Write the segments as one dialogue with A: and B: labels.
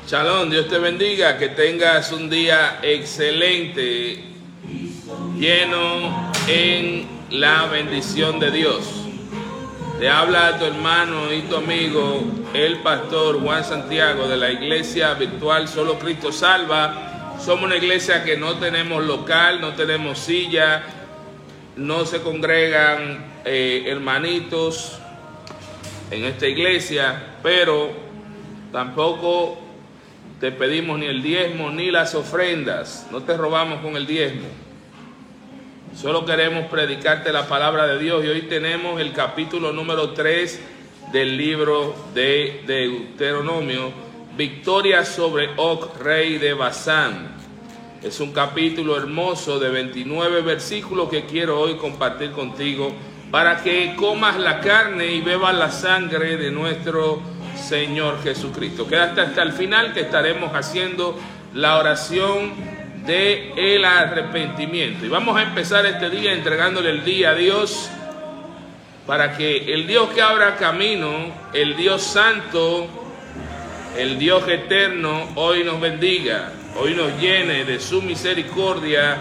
A: Shalom, Dios te bendiga, que tengas un día excelente, lleno en la bendición de Dios. Te habla tu hermano y tu amigo, el pastor Juan Santiago, de la iglesia virtual Solo Cristo Salva. Somos una iglesia que no tenemos local, no tenemos silla, no se congregan hermanitos en esta iglesia, pero tampoco te pedimos ni el diezmo ni las ofrendas. No te robamos con el diezmo. Solo queremos predicarte la palabra de Dios. Y hoy tenemos el capítulo número 3 del libro de Deuteronomio, victoria sobre Og, rey de Basán. Es un capítulo hermoso de 29 versículos que quiero hoy compartir contigo para que comas la carne y bebas la sangre de nuestro Señor Jesucristo. Quédate hasta el final, que estaremos haciendo la oración del arrepentimiento. Y vamos a empezar este día entregándole el día a Dios, para que el Dios que abra camino, el Dios santo, el Dios eterno, hoy nos bendiga, hoy nos llene de su misericordia,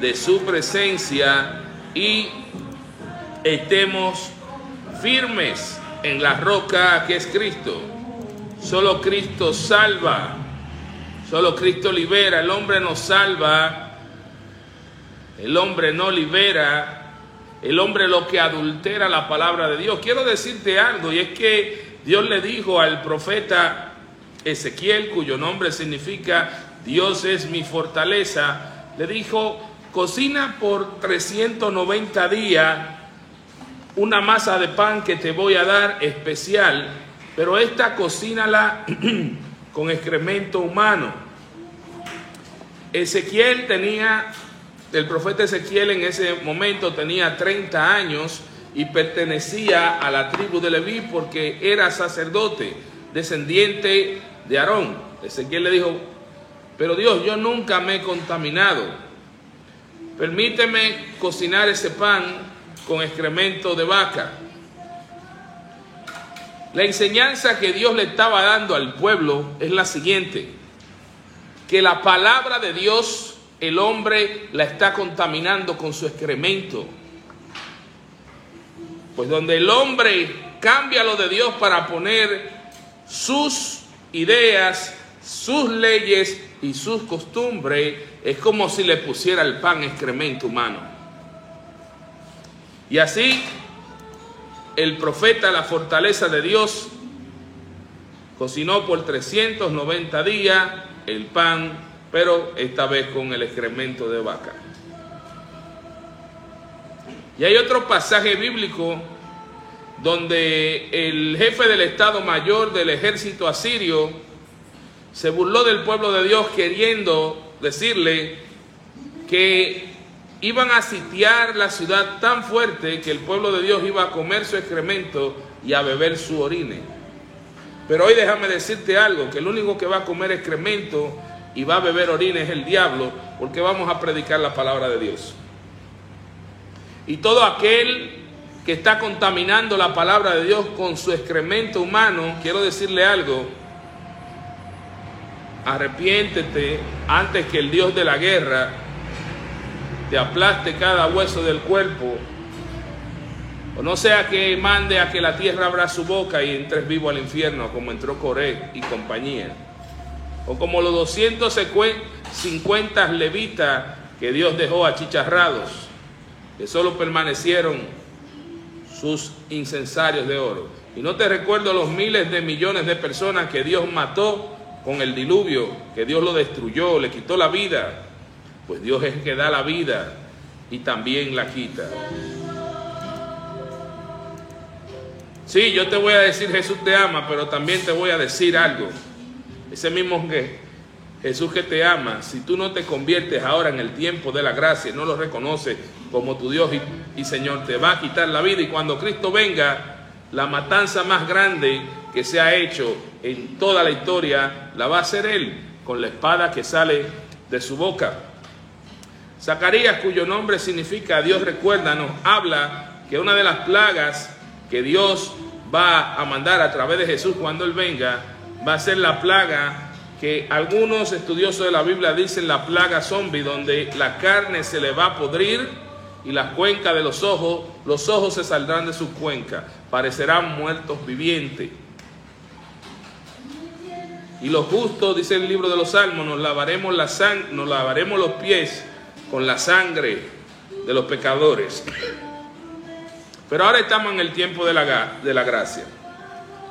A: de su presencia, y estemos firmes en la roca que es Cristo. Solo Cristo salva, solo Cristo libera. El hombre no salva, el hombre no libera, el hombre lo que adultera la palabra de Dios. Quiero decirte algo, y es que Dios le dijo al profeta Ezequiel, cuyo nombre significa Dios es mi fortaleza, le dijo: cocina por 390 días una masa de pan que te voy a dar especial, pero esta cocínala con excremento humano. El profeta Ezequiel en ese momento tenía 30 años y pertenecía a la tribu de Leví porque era sacerdote, descendiente de Aarón. Ezequiel le dijo: pero Dios, yo nunca me he contaminado, permíteme cocinar ese pan con excremento de vaca. La enseñanza que Dios le estaba dando al pueblo es la siguiente: que la palabra de Dios, el hombre la está contaminando con su excremento. Pues donde el hombre cambia lo de Dios para poner sus ideas, sus leyes y sus costumbres, es como si le pusiera el pan excremento humano. Y así el profeta, la fortaleza de Dios, cocinó por 390 días el pan, pero esta vez con el excremento de vaca. Y hay otro pasaje bíblico donde el jefe del Estado Mayor del ejército asirio se burló del pueblo de Dios, queriendo decirle que iban a sitiar la ciudad tan fuerte que el pueblo de Dios iba a comer su excremento y a beber su orine. Pero hoy déjame decirte algo, que el único que va a comer excremento y va a beber orine es el diablo, porque vamos a predicar la palabra de Dios. Y todo aquel que está contaminando la palabra de Dios con su excremento humano, quiero decirle algo: arrepiéntete antes que el Dios de la guerra te aplaste cada hueso del cuerpo, o no sea que mande a que la tierra abra su boca y entres vivo al infierno, como entró Coré y compañía, o como los 250 levitas que Dios dejó achicharrados, que solo permanecieron sus incensarios de oro. Y no te recuerdo los miles de millones de personas que Dios mató con el diluvio, que Dios lo destruyó, le quitó la vida. Pues Dios es el que da la vida y también la quita. Sí, yo te voy a decir Jesús te ama, pero también te voy a decir algo. Ese mismo Jesús que te ama, si tú no te conviertes ahora en el tiempo de la gracia, no lo reconoces como tu Dios y Señor, te va a quitar la vida. Y cuando Cristo venga, la matanza más grande que se ha hecho en toda la historia la va a hacer Él, con la espada que sale de su boca. Zacarías, cuyo nombre significa Dios recuerda, nos habla que una de las plagas que Dios va a mandar a través de Jesús cuando Él venga va a ser la plaga que algunos estudiosos de la Biblia dicen la plaga zombie, donde la carne se le va a podrir y las cuencas de los ojos se saldrán de sus cuencas, parecerán muertos vivientes. Y los justos, dice el libro de los Salmos, nos lavaremos los pies con la sangre de los pecadores. Pero ahora estamos en el tiempo de la gracia.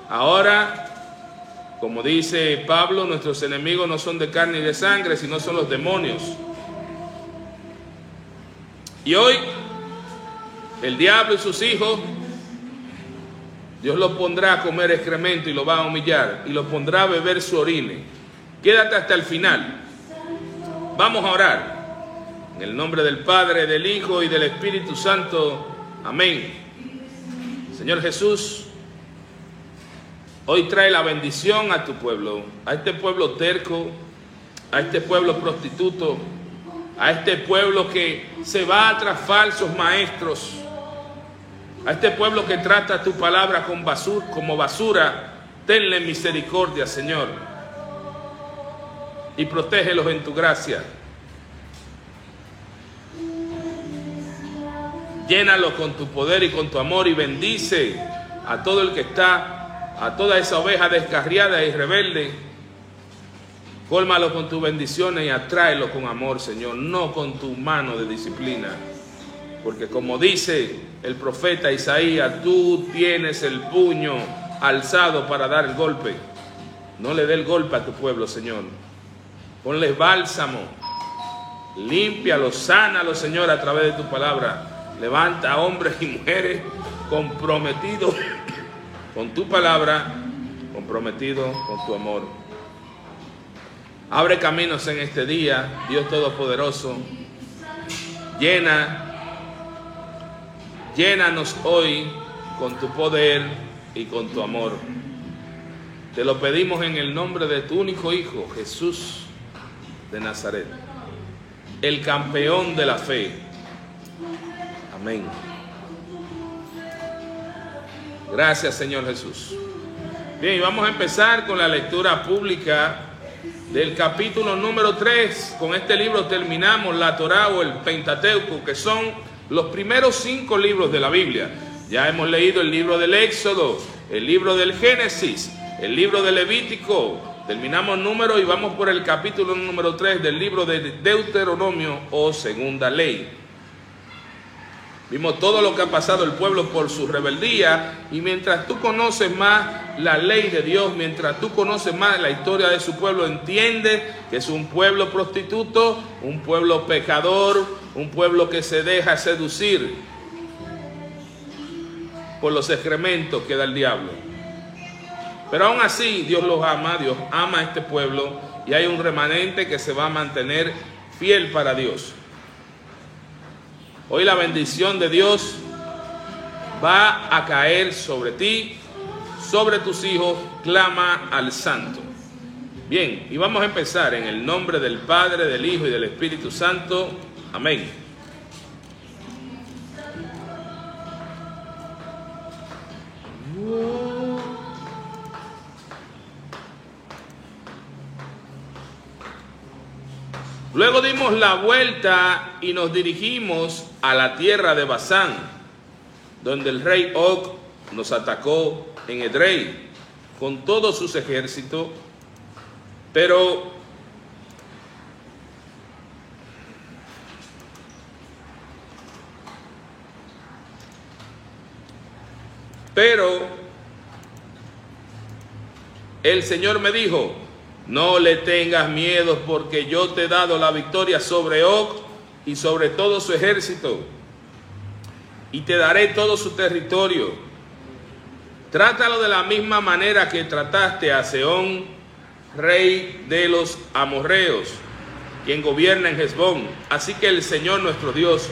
A: Ahora, como dice Pablo, nuestros enemigos no son de carne y de sangre, sino son los demonios. Y hoy, el diablo y sus hijos, Dios los pondrá a comer excremento y los va a humillar y los pondrá a beber su orine. Quédate hasta el final. Vamos a orar. En el nombre del Padre, del Hijo y del Espíritu Santo. Amén. Señor Jesús, hoy trae la bendición a tu pueblo, a este pueblo terco, a este pueblo prostituto, a este pueblo que se va tras falsos maestros, a este pueblo que trata tu palabra como basura. Tenle misericordia, Señor, y protégelos en tu gracia. Llénalos con tu poder y con tu amor y bendice a todo el que está, a toda esa oveja descarriada y rebelde. Cólmalo con tus bendiciones y atráelo con amor, Señor, no con tu mano de disciplina. Porque como dice el profeta Isaías, tú tienes el puño alzado para dar el golpe. No le dé el golpe a tu pueblo, Señor. Ponle bálsamo, límpialo, sánalo, Señor, a través de tu palabra. Levanta a hombres y mujeres comprometidos con tu palabra, comprometidos con tu amor. Abre caminos en este día, Dios Todopoderoso. Llénanos hoy con tu poder y con tu amor. Te lo pedimos en el nombre de tu único Hijo, Jesús de Nazaret, el campeón de la fe. Amén. Gracias, Señor Jesús. Bien, vamos a empezar con la lectura pública del capítulo número 3. Con este libro terminamos la Torá o el Pentateuco, que son los primeros 5 libros de la Biblia. Ya hemos leído el libro del Éxodo, el libro del Génesis, el libro del Levítico. Terminamos número y vamos por el capítulo número 3 del libro de Deuteronomio o Segunda Ley. Vimos todo lo que ha pasado el pueblo por su rebeldía, y mientras tú conoces más la ley de Dios, mientras tú conoces más la historia de su pueblo, entiendes que es un pueblo prostituto, un pueblo pecador, un pueblo que se deja seducir por los excrementos que da el diablo. Pero aún así Dios los ama, Dios ama a este pueblo, y hay un remanente que se va a mantener fiel para Dios. Hoy la bendición de Dios va a caer sobre ti, sobre tus hijos. Clama al Santo. Bien, y vamos a empezar en el nombre del Padre, del Hijo y del Espíritu Santo. Amén. Luego dimos la vuelta y nos dirigimos a la tierra de Basán, donde el rey Og nos atacó en Edrei con todos sus ejércitos, pero el Señor me dijo: no le tengas miedo, porque yo te he dado la victoria sobre Og y sobre todo su ejército, y te daré todo su territorio. Trátalo de la misma manera que trataste a Sehón, rey de los amorreos, quien gobierna en Hesbón. Así que el Señor nuestro Dios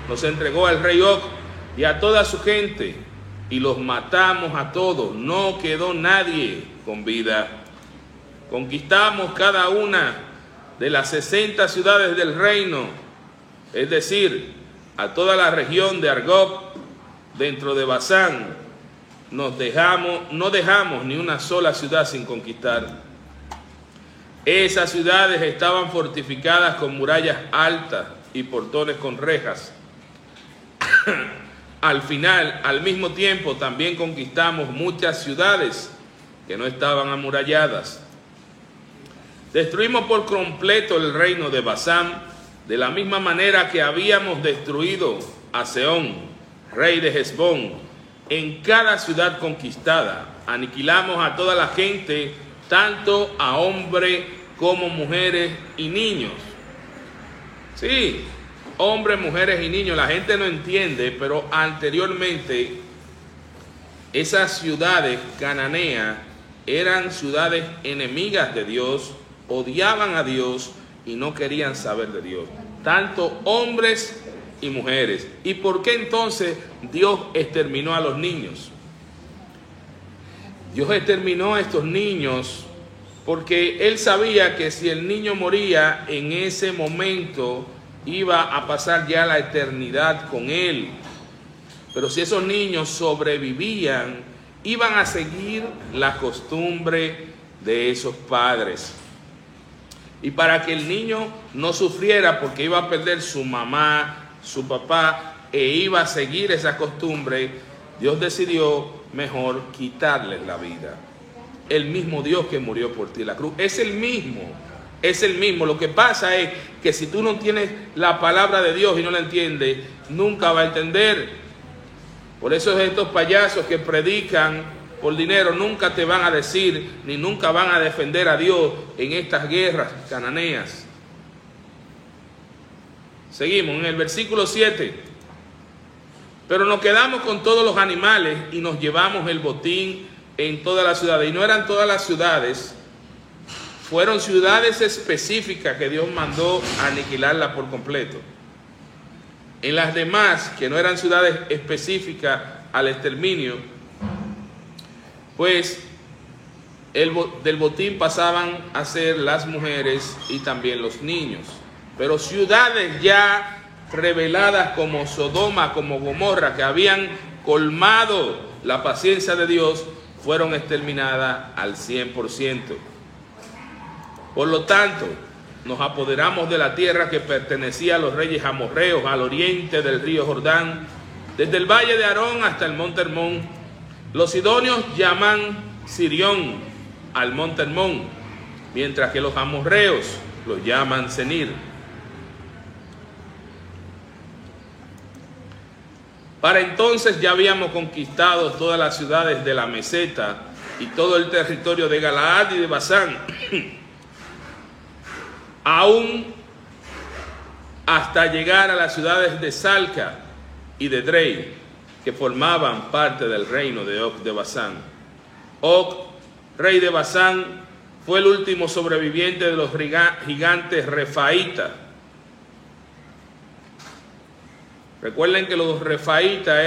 A: nos entregó al rey Og y a toda su gente, y los matamos a todos, no quedó nadie con vida. Conquistamos cada una de las 60 ciudades del reino, es decir, a toda la región de Argob, dentro de Basán. No dejamos ni una sola ciudad sin conquistar. Esas ciudades estaban fortificadas con murallas altas y portones con rejas. Al mismo tiempo, también conquistamos muchas ciudades que no estaban amuralladas. Destruimos por completo el reino de Basán, de la misma manera que habíamos destruido a Sehón, rey de Hesbón. En cada ciudad conquistada aniquilamos a toda la gente, tanto a hombres como mujeres y niños. Sí, hombres, mujeres y niños. La gente no entiende, pero anteriormente esas ciudades cananeas eran ciudades enemigas de Dios, odiaban a Dios y no querían saber de Dios. Tanto hombres y mujeres. ¿Y por qué entonces Dios exterminó a los niños? Dios exterminó a estos niños porque Él sabía que si el niño moría en ese momento, iba a pasar ya la eternidad con Él. Pero si esos niños sobrevivían, iban a seguir la costumbre de esos padres. Y para que el niño no sufriera porque iba a perder su mamá, su papá, e iba a seguir esa costumbre, Dios decidió mejor quitarles la vida. El mismo Dios que murió por ti en la cruz es el mismo. Es el mismo. Lo que pasa es que si tú no tienes la palabra de Dios y no la entiendes, nunca va a entender. Por eso estos payasos que predican por dinero nunca te van a decir ni nunca van a defender a Dios en estas guerras cananeas. Seguimos en el versículo 7. Pero nos quedamos con todos los animales y nos llevamos el botín en todas las ciudades. Y no eran todas las ciudades, fueron ciudades específicas que Dios mandó a aniquilarlas por completo. En las demás, que no eran ciudades específicas al exterminio, pues del botín pasaban a ser las mujeres y también los niños. Pero ciudades ya reveladas como Sodoma, como Gomorra, que habían colmado la paciencia de Dios, fueron exterminadas al 100%. Por lo tanto, nos apoderamos de la tierra que pertenecía a los reyes amorreos al oriente del río Jordán, desde el valle de Arón hasta el monte Hermón. Los sidonios llaman Sirión al monte Hermón, mientras que los amorreos lo llaman Senir. Para entonces ya habíamos conquistado todas las ciudades de la meseta y todo el territorio de Galaad y de Basán, aún hasta llegar a las ciudades de Salca y de Edrei, que formaban parte del reino de Og de Basán. Og, rey de Basán, fue el último sobreviviente de los gigantes refaítas. Recuerden que los refaítas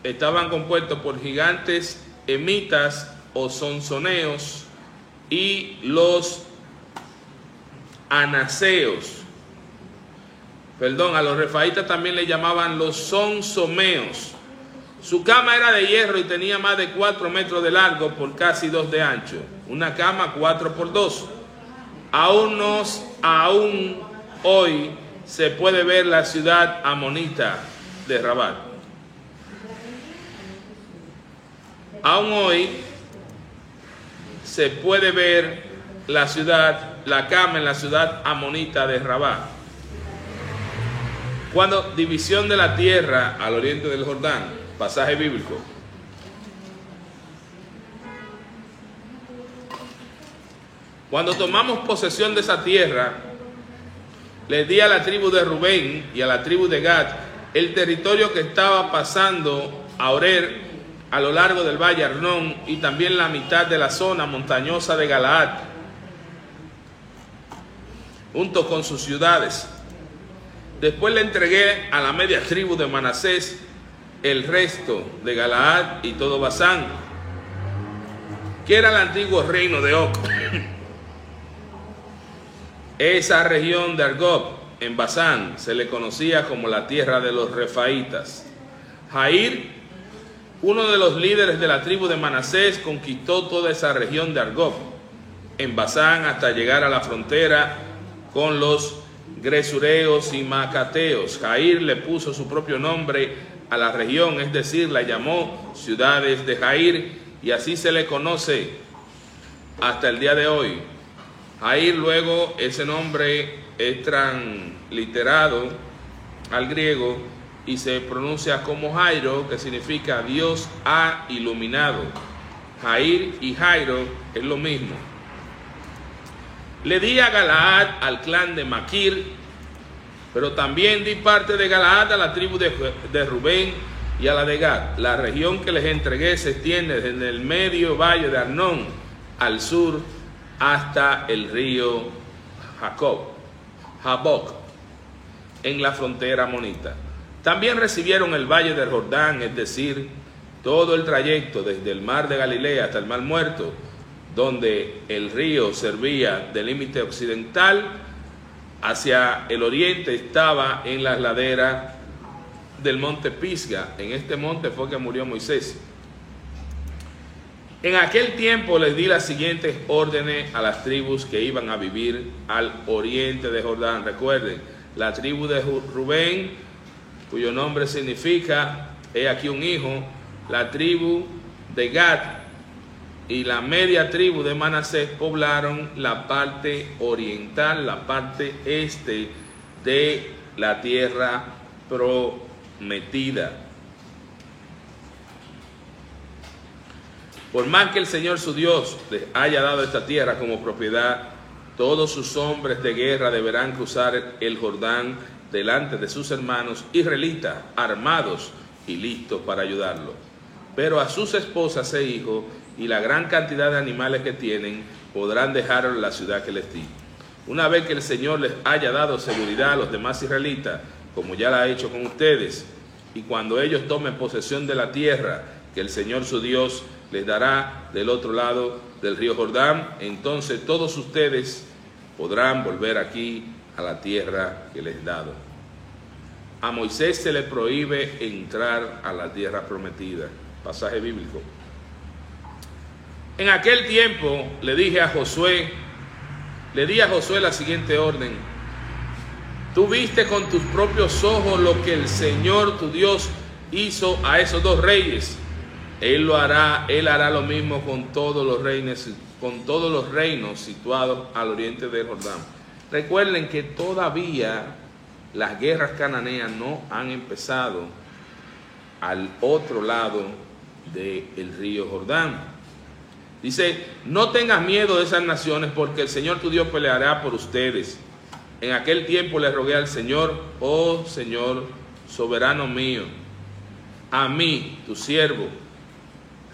A: estaban compuestos por gigantes emitas o sonsoneos y los anaseos. A los refaítas también le llamaban los sonsomeos. Su cama era de hierro y tenía más de 4 metros de largo por casi 2 de ancho. Una cama 4 por 2. Aún hoy se puede ver la ciudad amonita de Rabat. Aún hoy se puede ver la cama en la ciudad amonita de Rabat. Cuando división de la tierra al oriente del Jordán, pasaje bíblico. Cuando tomamos posesión de esa tierra, les di a la tribu de Rubén y a la tribu de Gad el territorio que estaba pasando a Orer a lo largo del valle Arnón y también la mitad de la zona montañosa de Galaad, junto con sus ciudades. Después le entregué a la media tribu de Manasés el resto de Galaad y todo Basán, que era el antiguo reino de Og. Esa región de Argob, en Basán, se le conocía como la tierra de los refaítas. Jair, uno de los líderes de la tribu de Manasés, conquistó toda esa región de Argob. en Basán hasta llegar a la frontera con los Gresureos y Macateos. Jair le puso su propio nombre a la región, es decir, la llamó ciudades de Jair, y así se le conoce hasta el día de hoy. Jair, luego ese nombre es transliterado al griego y se pronuncia como Jairo, que significa Dios ha iluminado. Jair y Jairo es lo mismo. Le di a Galaad al clan de Maquir, pero también di parte de Galaad a la tribu de Rubén y a la de Gad. La región que les entregué se extiende desde el medio valle de Arnón al sur hasta el río Jaboc, en la frontera amonita. También recibieron el valle del Jordán, es decir, todo el trayecto desde el mar de Galilea hasta el mar Muerto, donde el río servía de límite occidental hacia el oriente, estaba en las laderas del monte Pisga. En este monte fue que murió Moisés. En aquel tiempo les di las siguientes órdenes a las tribus que iban a vivir al oriente de Jordán. Recuerden, la tribu de Rubén, cuyo nombre significa he aquí un hijo, la tribu de Gad y la media tribu de Manasés poblaron la parte oriental, la parte este de la tierra prometida. Por más que el Señor su Dios les haya dado esta tierra como propiedad, todos sus hombres de guerra deberán cruzar el Jordán delante de sus hermanos israelitas, armados y listos para ayudarlos. Pero a sus esposas e hijos y la gran cantidad de animales que tienen, podrán dejar la ciudad que les di. Una vez que el Señor les haya dado seguridad a los demás israelitas, como ya la ha hecho con ustedes, y cuando ellos tomen posesión de la tierra que el Señor su Dios les dará del otro lado del río Jordán, entonces todos ustedes podrán volver aquí a la tierra que les he dado. A Moisés se le prohíbe entrar a la tierra prometida. Pasaje bíblico. En aquel tiempo le di a Josué la siguiente orden: tú viste con tus propios ojos lo que el Señor tu Dios hizo a esos dos reyes. Él hará lo mismo con todos los reinos situados al oriente del Jordán. Recuerden que todavía las guerras cananeas no han empezado al otro lado del río Jordán. Dice, no tengas miedo de esas naciones, porque el Señor tu Dios peleará por ustedes. En aquel tiempo le rogué al Señor: oh Señor, soberano mío, a mí, tu siervo,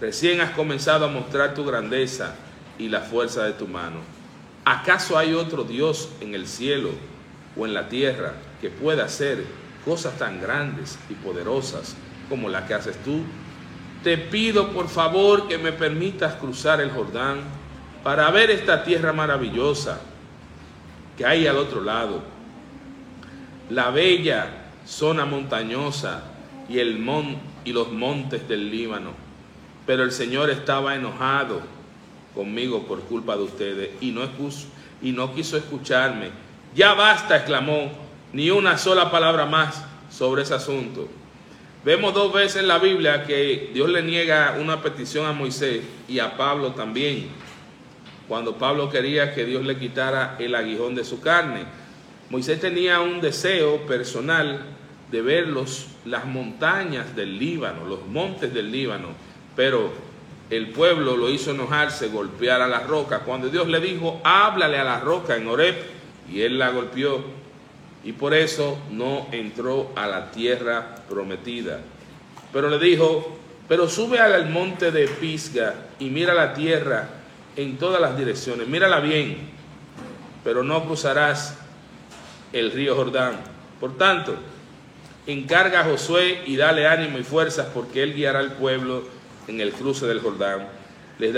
A: recién has comenzado a mostrar tu grandeza y la fuerza de tu mano. ¿Acaso hay otro Dios en el cielo o en la tierra que pueda hacer cosas tan grandes y poderosas como la que haces tú? Te pido por favor que me permitas cruzar el Jordán para ver esta tierra maravillosa que hay al otro lado, la bella zona montañosa y los montes del Líbano. Pero el Señor estaba enojado conmigo por culpa de ustedes y no quiso escucharme. Ya basta, exclamó, ni una sola palabra más sobre ese asunto. Vemos dos veces en la Biblia que Dios le niega una petición a Moisés y a Pablo también, cuando Pablo quería que Dios le quitara el aguijón de su carne. Moisés tenía un deseo personal de ver las montañas del Líbano, los montes del Líbano, pero el pueblo lo hizo enojarse, golpear a la roca. Cuando Dios le dijo, háblale a la roca en Horeb, y él la golpeó. Y por eso no entró a la tierra prometida. Pero le dijo, pero sube al monte de Pisga y mira la tierra en todas las direcciones. Mírala bien, pero no cruzarás el río Jordán. Por tanto, encarga a Josué y dale ánimo y fuerzas, porque él guiará al pueblo en el cruce del Jordán. Les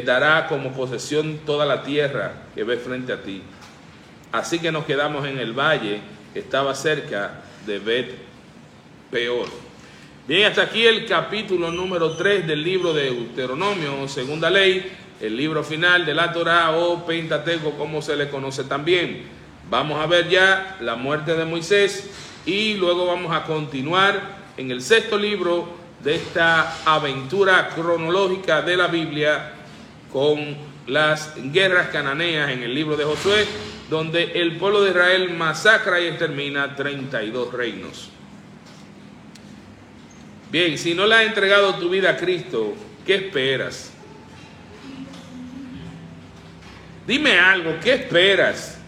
A: dará como posesión toda la tierra que ves frente a ti. Así que nos quedamos en el valle que estaba cerca de Bet Peor. Bien, hasta aquí el capítulo número 3 del libro de Deuteronomio, segunda ley. el libro final de la Torá o Pentateuco, como se le conoce también. Vamos a ver ya la muerte de Moisés y luego vamos a continuar en el sexto libro de esta aventura cronológica de la Biblia con las guerras cananeas en el libro de Josué, donde el pueblo de Israel masacra y extermina 32 reinos. Bien, si no le has entregado tu vida a Cristo, ¿qué esperas? Dime algo, ¿qué esperas?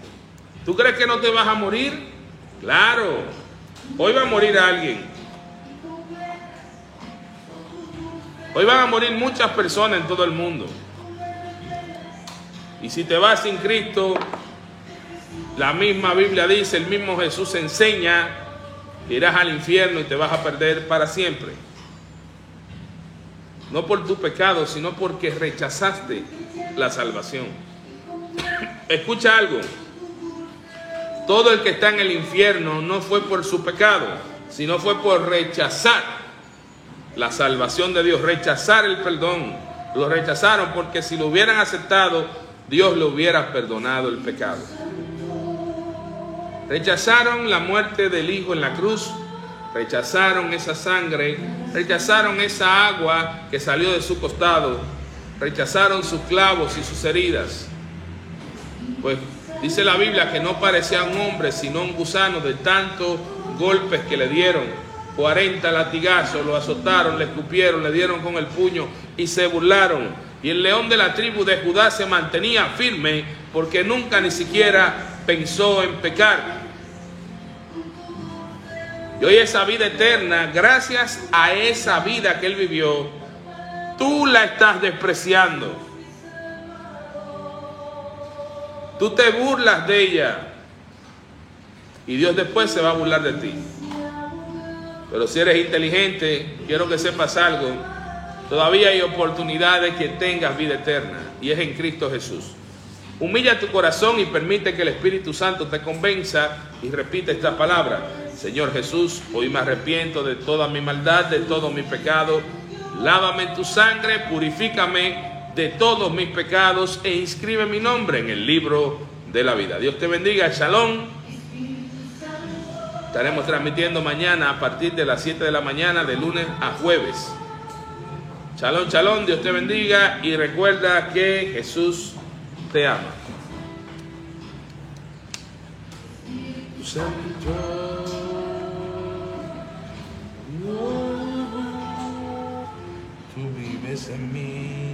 A: ¿Tú crees que no te vas a morir? Claro, hoy va a morir alguien. Hoy van a morir muchas personas en todo el mundo. Y si te vas sin Cristo, la misma Biblia dice, el mismo Jesús enseña, que irás al infierno y te vas a perder para siempre. No por tu pecado, sino porque rechazaste la salvación. Escucha algo. Todo el que está en el infierno no fue por su pecado, sino fue por rechazar la salvación de Dios, rechazar el perdón. Lo rechazaron porque si lo hubieran aceptado, Dios le hubiera perdonado el pecado. Rechazaron la muerte del Hijo en la cruz, rechazaron esa sangre, rechazaron esa agua que salió de su costado, rechazaron sus clavos y sus heridas. Pues dice la Biblia que no parecía un hombre, sino un gusano de tantos golpes que le dieron. 40 latigazos, lo azotaron, le escupieron, le dieron con el puño y se burlaron. Y el león de la tribu de Judá se mantenía firme porque nunca ni siquiera pensó en pecar. Y hoy esa vida eterna, gracias a esa vida que él vivió, tú la estás despreciando. Tú te burlas de ella y Dios después se va a burlar de ti. Pero si eres inteligente, quiero que sepas algo. Todavía hay oportunidad de que tengas vida eterna y es en Cristo Jesús. Humilla tu corazón y permite que el Espíritu Santo te convenza y repite esta palabra. Señor Jesús, hoy me arrepiento de toda mi maldad, de todo mi pecado. Lávame en tu sangre, purifícame de todos mis pecados e inscribe mi nombre en el libro de la vida. Dios te bendiga, shalom. Estaremos transmitiendo mañana a partir de las 7 de la mañana, de lunes a jueves. Shalom, shalom, Dios te bendiga y recuerda que Jesús te ama. Tú vives en mí.